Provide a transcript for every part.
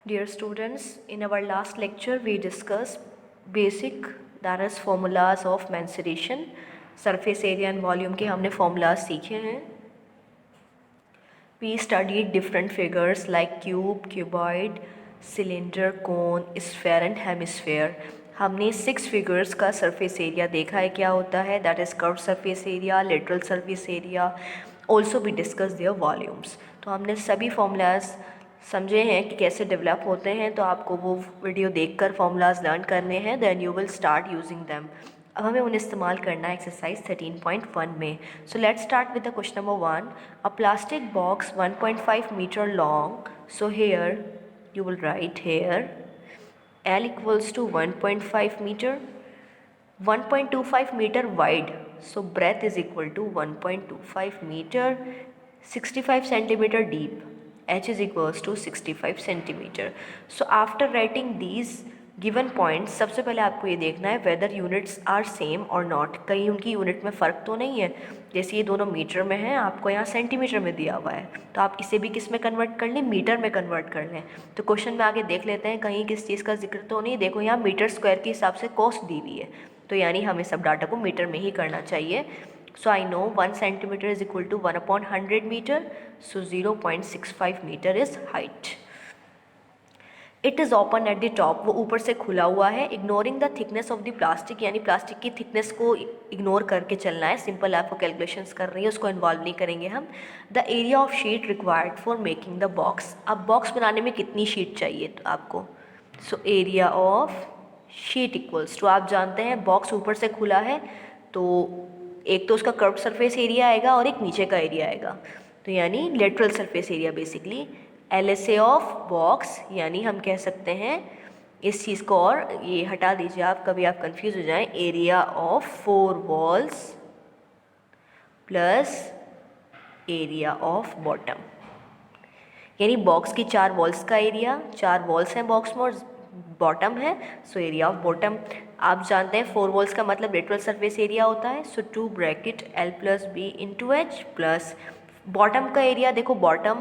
Dear students, in our last lecture we discussed basic, that is formulas of mensuration. Surface area and volume के हमने formulas सीखे हैं. We studied different figures like cube, cuboid, cylinder, cone, sphere and hemisphere. हमने 6 figures का surface area देखा है क्या होता है, that is curved surface area, lateral surface area. Also we discussed their volumes. तो हमने सभी formulas समझे हैं कि कैसे डेवलप होते हैं. तो आपको वो वीडियो देखकर फॉर्मूलाज लर्न करने हैं, then you will start using them. अब हमें उन्हें इस्तेमाल करना है एक्सरसाइज 13.1 में. So let's start with the question number 1. A plastic box 1.5 metre long. So here you will write here L equals to 1.5 meter, 1.25 meter wide, so breadth is equal to 1.25 meter, 65 centimeter deep, h is equals to 65 centimeter. So after writing these given points, सबसे पहले आपको ये देखना है whether units are same or not. कहीं उनकी unit में फ़र्क तो नहीं है. जैसे ये दोनों मीटर में हैं, आपको यहाँ सेंटीमीटर में दिया हुआ है, तो आप इसे भी किस में कन्वर्ट कर लें, मीटर में कन्वर्ट कर लें. तो क्वेश्चन में आगे देख लेते हैं कहीं किस चीज़ का जिक्र तो नहीं. देखो यहाँ मीटर स्क्वायर के हिसाब से कॉस्ट दी हुई है, तो यानी हमें सब डाटा को मीटर में ही करना चाहिए. So I know 1 centimeter is equal to 1 upon 100 meter. So 0.65 meter is height. It is open at the top. वो ऊपर से खुला हुआ है. Ignoring the thickness of the plastic, यानी प्लास्टिक की थिकनेस को इग्नोर करके चलना है. सिंपल आपको कैलकुलेशंस कर रही है, उसको इन्वॉल्व नहीं करेंगे हम. The area of sheet required for making the box. अब बॉक्स बनाने में कितनी शीट चाहिए तो आपको. So area of sheet equals to, आप जानते हैं बॉक्स ऊपर से खुला है तो एक तो उसका कर्व्ड सरफेस एरिया आएगा और एक नीचे का एरिया आएगा, तो यानी lateral surface area basically. LSA of box, यानी हम कह सकते हैं इस चीज़ को, और ये हटा दीजिए आप, कभी आप कंफ्यूज हो जाएं, area of 4 walls plus area of bottom. यानी बॉक्स की 4 वॉल्स का एरिया, 4 वॉल्स हैं बॉक्स में और बॉटम है, सो एरिया ऑफ बॉटम. आप जानते हैं 4 वॉल्स का मतलब लेटरल सरफेस एरिया होता है. So 2 bracket L plus B into H plus bottom का एरिया, देखो बॉटम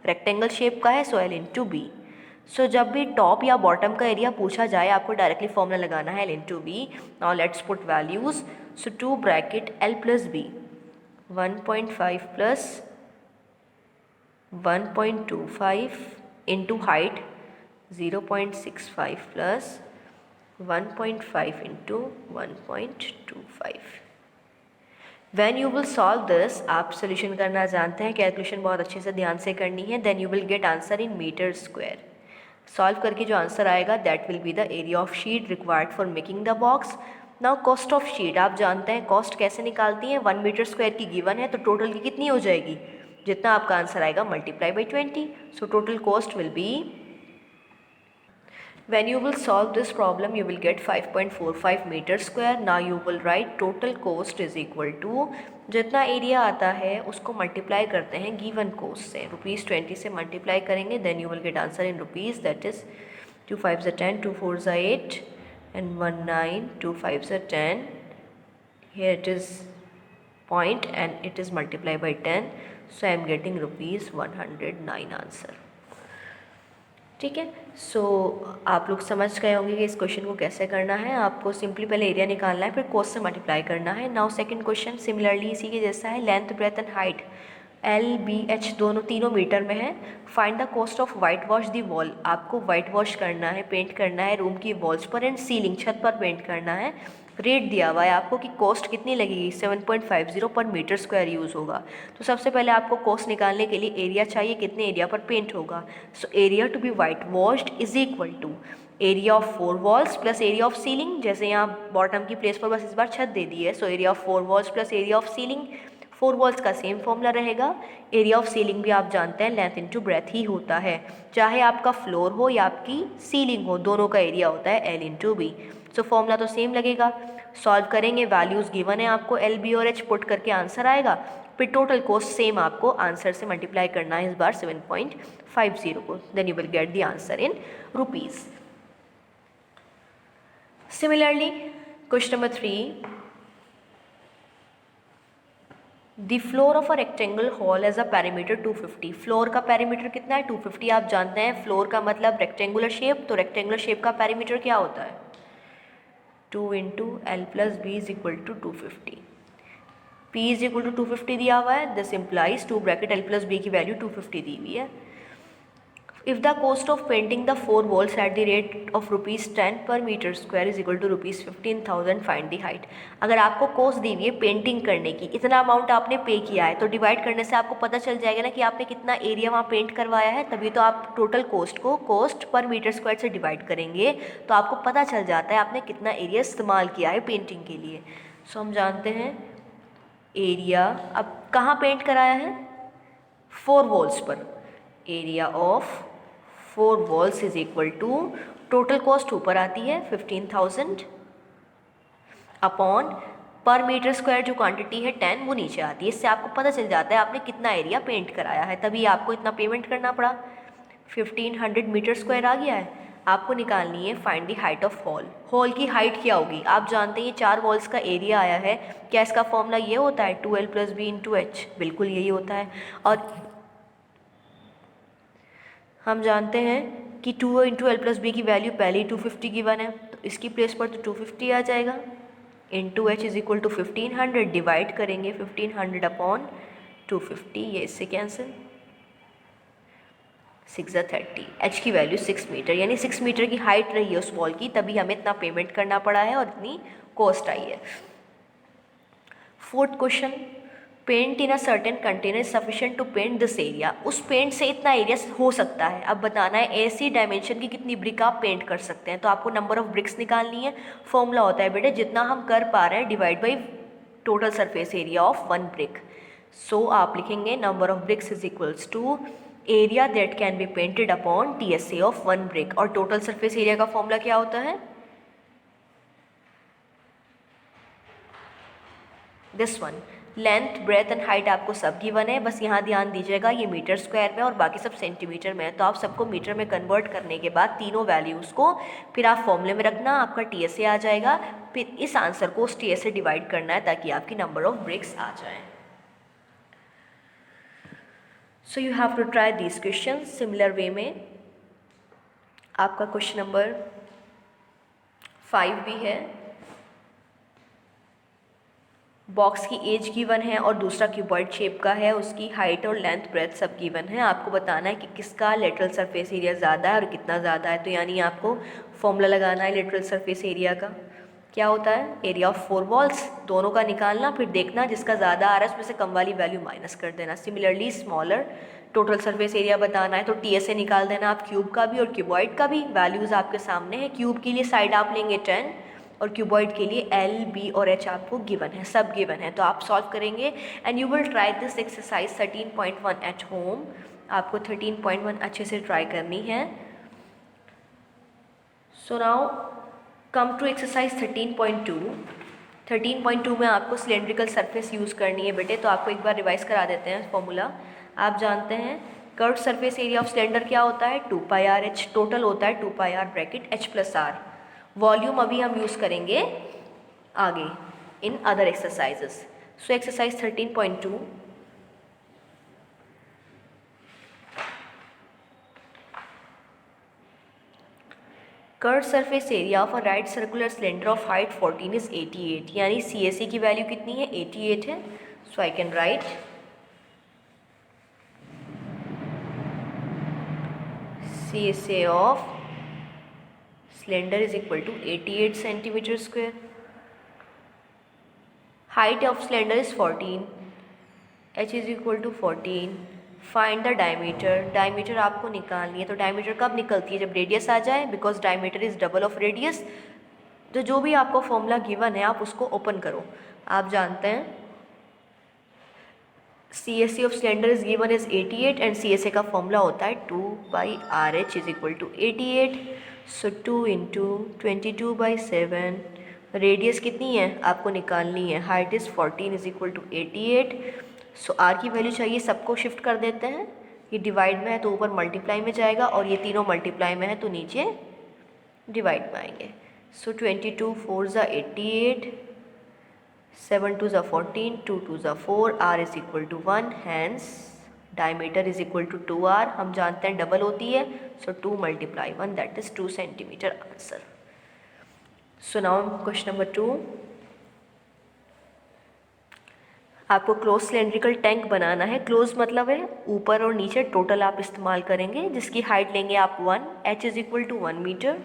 रेक्टेंगल शेप का है, so L into B. So जब भी टॉप या बॉटम का एरिया पूछा जाए आपको डायरेक्टली फॉर्मूला लगाना है L into B. Now let's put values. So 2 bracket L plus B 1.5 plus 1.25 into height 0.65 plus 1.5 into 1.25. When you will solve this, आप सोल्यूशन करना जानते हैं, कैलकुलेशन बहुत अच्छे से ध्यान से करनी है. Then you will get answer in meter square. Solve करके जो आंसर आएगा that will be the area of sheet required for making the box. Now cost of sheet, आप जानते हैं कॉस्ट कैसे निकालती हैं. 1 मीटर स्क्वायर की गिवन है तो टोटल की कितनी हो जाएगी, जितना आपका आंसर आएगा multiply by 20. So total cost will be, when you will solve this problem you will get 5.45 meter square. Now you will write total cost is equal to, जितना एरिया आता है उसको मल्टीप्लाई करते हैं गिवन कोस्ट से, ₹20 से multiply करेंगे, then you will get answer in rupees, that is 2 5 10, 2 4 8 and 1 9, 2 5 10. Here it is point and it is multiplied by 10, so I am getting ₹109 answer. ठीक है. सो आप लोग समझ गए होंगे कि इस क्वेश्चन को कैसे करना है. आपको सिंपली पहले एरिया निकालना है, फिर कोस्ट से मल्टीप्लाई करना है. नाउ सेकंड क्वेश्चन सिमिलरली इसी के जैसा है. Length breadth and height LBH दोनों तीनों मीटर में है. Find the cost of white wash the wall. आपको वाइट वॉश करना है, पेंट करना है रूम की वॉल्स पर एंड सीलिंग, छत पर पेंट करना है. रेट दिया हुआ है आपको कि कॉस्ट कितनी लगेगी, 7.50 पर मीटर स्क्वायर यूज़ होगा. तो सबसे पहले आपको कॉस्ट निकालने के लिए एरिया चाहिए, कितने एरिया पर पेंट होगा. So area to be white washed is equal to area of 4 walls plus area of ceiling. जैसे यहाँ बॉटम की प्लेस पर बस इस बार छत दे दी है, so area of 4 walls plus area of ceiling. 4 walls का सेम फॉर्मूला रहेगा. एरिया ऑफ सीलिंग भी आप जानते हैं लेंथ इंटू ब्रेथ ही होता है, चाहे आपका फ्लोर हो या आपकी सीलिंग हो, दोनों का एरिया होता है L into B. So formula तो सेम लगेगा. सॉल्व करेंगे, वैल्यूज़ गिवन है आपको, L B और H पुट करके आंसर आएगा. फिर टोटल कॉस्ट सेम आपको आंसर से मल्टीप्लाई करना है, इस बार 7.50 को. Then you will get the answer in rupees. Similarly question number 3. The floor of a rectangle hall has a parameter 250। Floor का पैरामीटर कितना है? 250। आप जानते हैं फ्लोर का मतलब रेक्टेंगुलर शेप, तो रेक्टेंगुलर शेप का पैरामीटर क्या होता है? 2 into L plus B is equal to 250। P is equal to 250 दिया हुआ है, this implies 2 bracket L plus B की वैल्यू 250 दी हुई है। If the cost of painting the 4 walls at the rate of ₹10 per metre square is equal to ₹15,000 find the height. अगर आपको cost दी हुई है पेंटिंग करने की, इतना अमाउंट आपने पे किया है, तो डिवाइड करने से आपको पता चल जाएगा ना कि आपने कितना एरिया वहाँ पेंट करवाया है, तभी तो आप टोटल कॉस्ट को कॉस्ट पर मीटर स्क्वायर से डिवाइड करेंगे, तो आपको पता चल जाता है आपने कितना एरिया इस्तेमाल किया है पेंटिंग के लिए। सो हम जानते हैं एरिया, अब कहाँ पेंट कराया है? 4 वॉल्स पर। Area of 4 walls is equal to total cost ऊपर आती है 15,000 अपॉन पर मीटर स्क्वायर जो क्वांटिटी है 10 वो नीचे आती है। इससे आपको पता चल जाता है आपने कितना एरिया पेंट कराया है, तभी आपको इतना पेमेंट करना पड़ा। 1500 मीटर स्क्वायर आ गया है। आपको निकालनी है find the height of hall. Hall की हाइट क्या होगी? आप जानते हैं ये 4 वॉल्स का एरिया आया है, क्या इसका फॉर्मूला ये होता है 2l plus B into H? बिल्कुल यही होता है। और हम जानते हैं कि 2 इंटू एल प्लस बी की वैल्यू पहले ही 250 गिवन है, तो इसकी प्लेस पर तो 250 आ जाएगा। Into H is equal to 1500, divide करेंगे 1500 अपॉन 250, ये इससे कैंसिल, 6 एच की वैल्यू 6 मीटर, यानी 6 मीटर की हाइट रही है उस वॉल की, तभी हमें इतना पेमेंट करना पड़ा है और इतनी कॉस्ट आई है। 4th question, paint in a certain container sufficient to paint this area. उस पेंट से इतना एरिया हो सकता है। अब बताना है ऐसी डायमेंशन की कितनी ब्रिक आप पेंट कर सकते हैं, तो आपको नंबर ऑफ ब्रिक्स निकालनी है। फॉर्मूला होता है बेटे जितना हम कर पा रहे हैं divide by total surface area of 1 brick. So आप लिखेंगे number of bricks is equals to area that can be painted upon TSA of 1 brick. और टोटल सरफेस एरिया का फॉर्मूला क्या होता है? This one. Length, breadth and height आपको सब given है, बस यहाँ ध्यान दीजिएगा ये मीटर स्क्वायर में और बाकी सब सेंटीमीटर में है, तो आप सबको मीटर में कन्वर्ट करने के बाद तीनों वैल्यूज़ को फिर आप फॉर्मूले में रखना, आपका TSA आ जाएगा। फिर इस आंसर को उस TSA डिवाइड करना है ताकि आपकी नंबर ऑफ ब्रिक्स आ जाए। So you have to try this question similar way में। आपका क्वेश्चन नंबर 5 भी है। बॉक्स की एज गिवन है और दूसरा क्यूबॉइड शेप का है, उसकी हाइट और लेंथ ब्रेथ सब गिवन है। आपको बताना है कि किसका लेटरल सरफेस एरिया ज़्यादा है और कितना ज़्यादा है, तो यानी आपको फॉर्मूला लगाना है लेटरल सरफेस एरिया का। क्या होता है? एरिया ऑफ 4 वॉल्स, दोनों का निकालना, फिर देखना जिसका ज़्यादा आ रहा है उसमें से कम वाली वैल्यू माइनस कर देना। Similarly smaller total surface area बताना है तो TSA निकाल देना आप क्यूब का भी और क्यूबॉइड का भी। वैल्यूज़ आपके सामने है। क्यूब के लिए साइड आप लेंगे 10 और क्यूबॉइड के लिए L, B और H आपको गिवन है, सब गिवन है, तो आप सॉल्व करेंगे and you will try this exercise 13.1 at home. आपको 13.1 अच्छे से ट्राई करनी है। So now come to exercise 13.2। 13.2 में आपको सिलेंड्रिकल सरफेस यूज़ करनी है बेटे, तो आपको एक बार रिवाइज करा देते हैं फॉर्मूला। आप जानते हैं curved surface area of cylinder क्या होता है? 2πr/h। टोटल होता है 2πr bracket h plus r। Volume अभी हम यूज़ करेंगे आगे in other exercises. So exercise 13.2, curved surface area of a right circular cylinder of height 14 is 88, यानी CSA की वैल्यू कितनी है? 88 है। So I can write CSA of cylinder is equal to 88 centimetre square. Height of cylinder is 14, h is equal to 14। Find the diameter. Diameter आपको निकालनी है, तो diameter कब निकलती है? जब रेडियस आ जाए, because diameter is double of radius. तो जो भी आपको फॉर्मूला गिवन है आप उसको ओपन करो। आप जानते हैं CSA of cylinder is given is 88 and CSA का फॉर्मूला होता है 2/RH is equal to 88। So 2 into 22/7। Radius कितनी है आपको निकालनी है? Height is 14 is equal to 88। So R की वैल्यू चाहिए, सबको शिफ्ट कर देते हैं। ये डिवाइड में है तो ऊपर मल्टीप्लाई में जाएगा और ये तीनों मल्टीप्लाई में है तो नीचे डिवाइड में आएंगे। सो 22 4 ज़ा 88, 7 2 ज़ा 14, 2 2 ज़ा 4, r is equal to 1, hence diameter is equal to 2r, हम जानते हैं डबल होती है, so 2 multiply 1 that is 2 centimetre answer. So now question number 2, आपको क्लोज सिलेंड्रिकल टैंक बनाना है। क्लोज मतलब है ऊपर और नीचे टोटल आप इस्तेमाल करेंगे, जिसकी हाइट लेंगे आप 1, h is equal to 1 metre,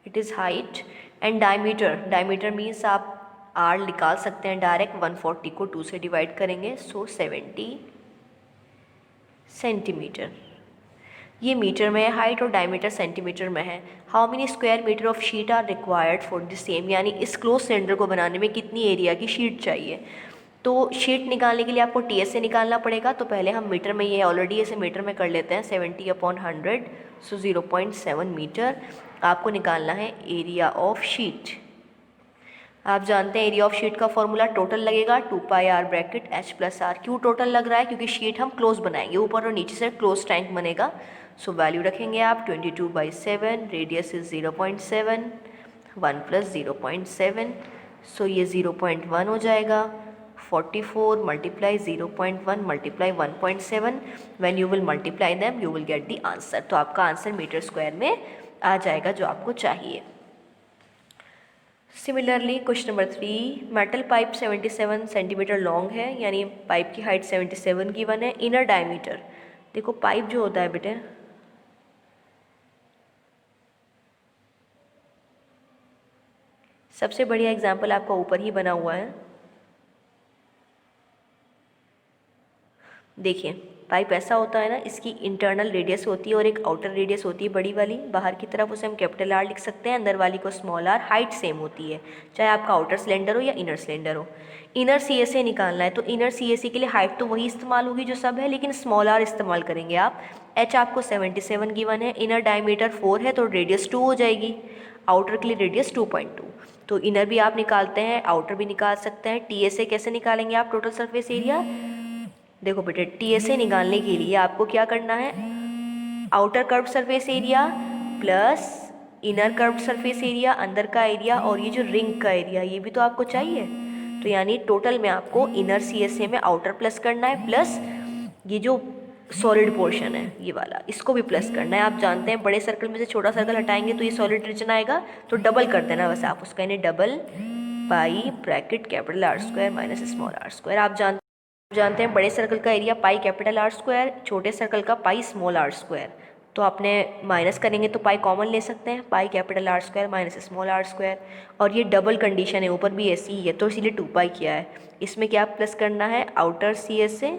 it is height, and diameter means आप r निकाल सकते हैं डायरेक्ट, 140 को 2 से डिवाइड करेंगे, सो 70 सेंटीमीटर। ये मीटर में है हाइट और डायमीटर सेंटीमीटर में है। How many square metre of sheet are required for the same, यानी इस क्लोज सिलेंडर को बनाने में कितनी एरिया की शीट चाहिए। तो शीट निकालने के लिए आपको टीएस से निकालना पड़ेगा, तो पहले हम मीटर में, ये ऑलरेडी ऐसे मीटर में कर लेते हैं, 70/100, सो 0.7 मीटर। आपको निकालना है एरिया ऑफ शीट। आप जानते हैं एरिया ऑफ शीट का फॉर्मूला टोटल लगेगा 2πr bracket h plus R. क्यों टोटल लग रहा है, क्योंकि शीट हम क्लोज बनाएंगे, ऊपर और नीचे से क्लोज टैंक बनेगा। सो वैल्यू रखेंगे आप 22/7, रेडियस इज 0.7, 1 + 0.7, सो ये 0.1 हो जाएगा। 44 multiply 0.1 multiply 1.7, when you will multiply them you will get the answer. तो आपका आंसर मीटर स्क्वायर में आ जाएगा जो आपको चाहिए। Similarly question number 3, metal pipe 77 centimetre long है, यानी पाइप की हाइट 77 गिवन है। इनर डायमीटर, देखो पाइप जो होता है बेटे, सबसे बढ़िया एग्जाम्पल आपका ऊपर ही बना हुआ है। देखिए पाइप ऐसा होता है ना, इसकी इंटरनल रेडियस होती है और एक आउटर रेडियस होती है बड़ी वाली, बाहर की तरफ उसे हम कैपिटल R लिख सकते हैं, अंदर वाली को स्मॉल r। हाइट सेम होती है, चाहे आपका आउटर सिलेंडर हो या इनर सिलेंडर हो। इनर CSA निकालना है, तो इनर CSA के लिए हाइट तो वही इस्तेमाल होगी जो सब है, लेकिन स्मॉल r इस्तेमाल करेंगे आप। h आपको 77 गिवन है, इनर डायमीटर 4 है तो रेडियस 2 हो जाएगी, आउटर के लिए रेडियस 2.2। तो इनर भी आप निकालते हैं, आउटर भी निकाल सकते हैं। TSA कैसे निकालेंगे आप, टोटल सरफेस एरिया। देखो बेटे TSA निकालने के लिए आपको क्या करना है, outer curve surface area plus inner curve surface area, अंदर का एरिया, और ये जो रिंग का एरिया ये भी तो आपको चाहिए। तो यानी टोटल में आपको इनर CSA में आउटर प्लस करना है, प्लस ये जो सॉलिड पोर्शन है ये वाला, इसको भी प्लस करना है। आप जानते हैं बड़े सर्कल में से छोटा सर्कल हटाएंगे तो ये सॉलिड रीजन आएगा, तो डबल कर देना बस आप उसका, यानी double pi bracket capital R square minus small r square. आप जानते हैं बड़े सर्कल का area pi capital R square, छोटे सर्कल का पाई स्मॉल r स्क्वायर। तो आपने माइनस करेंगे तो पाई कॉमन ले सकते हैं, पाई capital R square minus small r square. और ये डबल कंडीशन है, ऊपर भी ऐसी ही है, तो इसीलिए 2π किया है। इसमें क्या प्लस करना है, outer CSA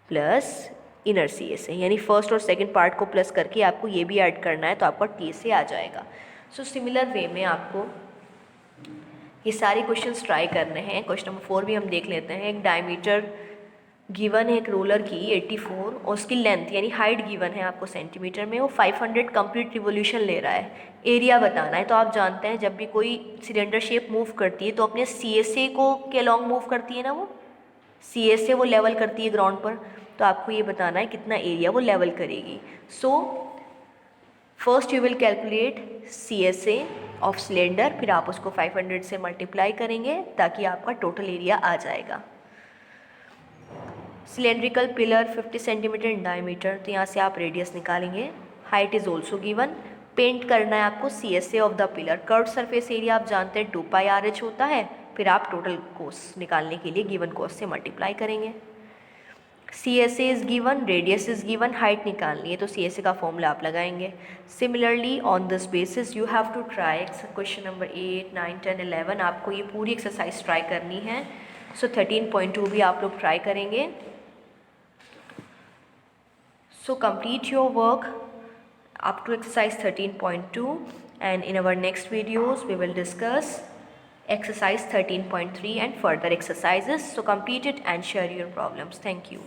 plus inner CSA, यानी फर्स्ट और सेकेंड पार्ट को प्लस करके आपको ये भी ऐड करना है, तो आपका TSA आ जाएगा। सो सिमिलर वे में आपको ये सारे क्वेश्चंस ट्राई करने हैं। क्वेश्चन नंबर 4 भी हम देख लेते हैं। एक डायमीटर गिवन है एक रोलर की 84, और उसकी लेंथ यानी हाइट गिवन है आपको सेंटीमीटर में, वो 500 कंप्लीट रिवोल्यूशन ले रहा है। एरिया बताना है। तो आप जानते हैं जब भी कोई सिलेंडर शेप मूव करती है तो अपने CSA को के लॉन्ग मूव करती है ना, वो CSA वो लेवल करती है ग्राउंड पर, तो आपको ये बताना है कितना एरिया वो लेवल करेगी। So first you will calculate CSA of cylinder, फिर आप उसको 500 से मल्टीप्लाई करेंगे ताकि आपका टोटल एरिया आ जाएगा। Cylindrical pillar 50 centimetre in diameter, तो यहाँ से आप रेडियस निकालेंगे। Height is also given. Paint करना है आपको CSA of the pillar. Curve surface area आप जानते हैं 2πRH होता है, फिर आप टोटल कोस निकालने के लिए गिवन कोस से मल्टीप्लाई करेंगे। CSA is given, radius is given, height निकालनी है तो CSA का फॉर्मूला आप लगाएंगे। Similarly on this basis you have to try question number 8, 9, 10, 11, आपको ये पूरी एक्सरसाइज ट्राई करनी है। सो 13.2 भी आप लोग ट्राई करेंगे। So complete your work up to exercise 13.2, and in our next videos we will discuss exercise 13.3 and further exercises. So complete it and share your problems. Thank you.